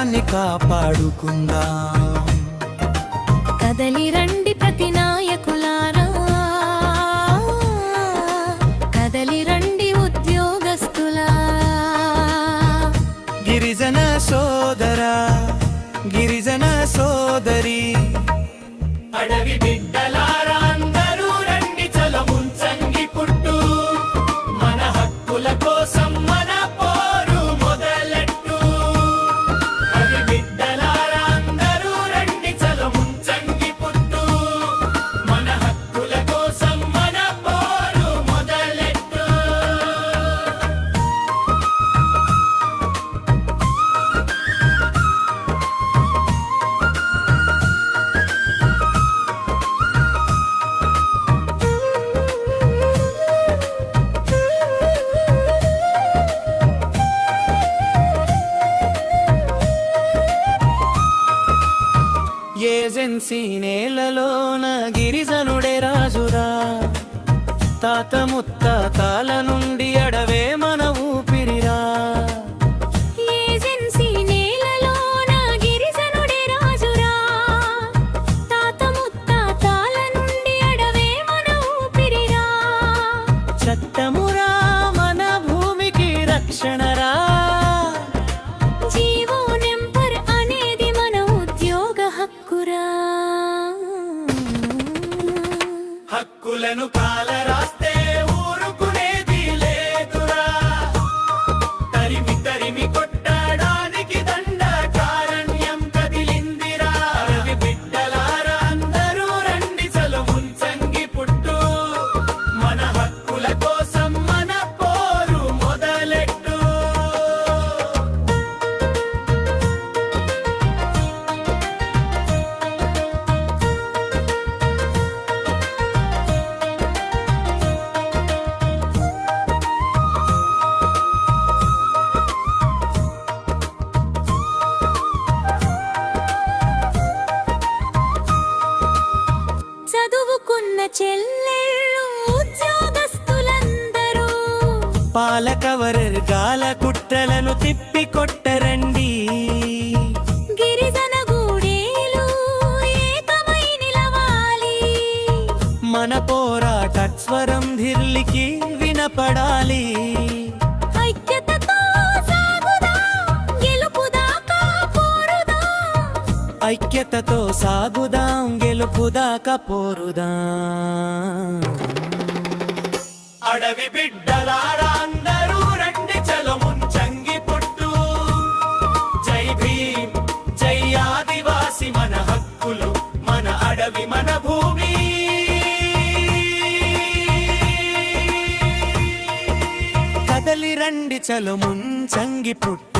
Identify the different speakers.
Speaker 1: దేశాన్ని కాపాడుకుందాం.
Speaker 2: కదలి రండి ప్రతి నాయకులారా, కదలి రండి ఉద్యోగస్తులా.
Speaker 1: గిరిజన సోదరా, గిరిజన సోదరి,
Speaker 3: అడవి బిడ్డలారా అందరూ రండి, చలో ముంచంగి పుట్టు, మన హక్కుల కోసం మన పోరు మొదలెట్టు. అడవి బిడ్డలారా అందరూ రండి, చలో ముంచంగి పుట్టు, మన హక్కుల కోసం మన పోరు మొదలెట్టు.
Speaker 1: ఏజెన్సీ నేలలోన గిరిజనుడే రాజురా. తాత ముత్తాతల నుండి అడవే మన ఊపిరిరా.
Speaker 2: ఏజెన్సీ నేలలోన గిరిజనుడే రాజురా. తాత ముత్తాతల నుండి అడవే మన ఊపిరిరా.
Speaker 1: చట్టమురా మన భూమికి రక్షణరా.
Speaker 2: జీవో నెంబర్ అనేది మన ఉద్యోగ హక్కురా.
Speaker 3: హక్కులను కాల రాస్తే ఊరుకునేది లేదురా. తరిమి తరిమి కొట్టడానికి దండకారణ్యం కదిలిందిరా. అడవి బిడ్డలారా అందరూ రండి, చలో ముంచంగి పుట్టు, మన హక్కుల కోసం మన పోరు మొదలెట్టు.
Speaker 2: చదువుకున్న చెల్లెళ్ళు ఉద్యోగస్తులందరూ
Speaker 1: పాలక వర్గాల కుట్రలను తిప్పి కొట్టరండి.
Speaker 2: గిరిజన గూడేలు ఏకమై నిలవాలి.
Speaker 1: మన పోరాట స్వరం ఢిల్లీకి వినపడాలి.
Speaker 2: ఐక్యతతో సాగుదాం, గెలుపుదాకా పోరుదాం.
Speaker 1: ఐక్యతతో సాగుదాం, గెలుపుదాకా పోరుదాం.
Speaker 3: అడవి బిడ్డలారా అందరూ రండి, చలో ముంచంగి పుట్టు. జై భీమ్, జై ఆదివాసి, మన హక్కులు మన అడవి మన భూమి.
Speaker 1: కదలి రండి చలో ముంచంగి పుట్టు.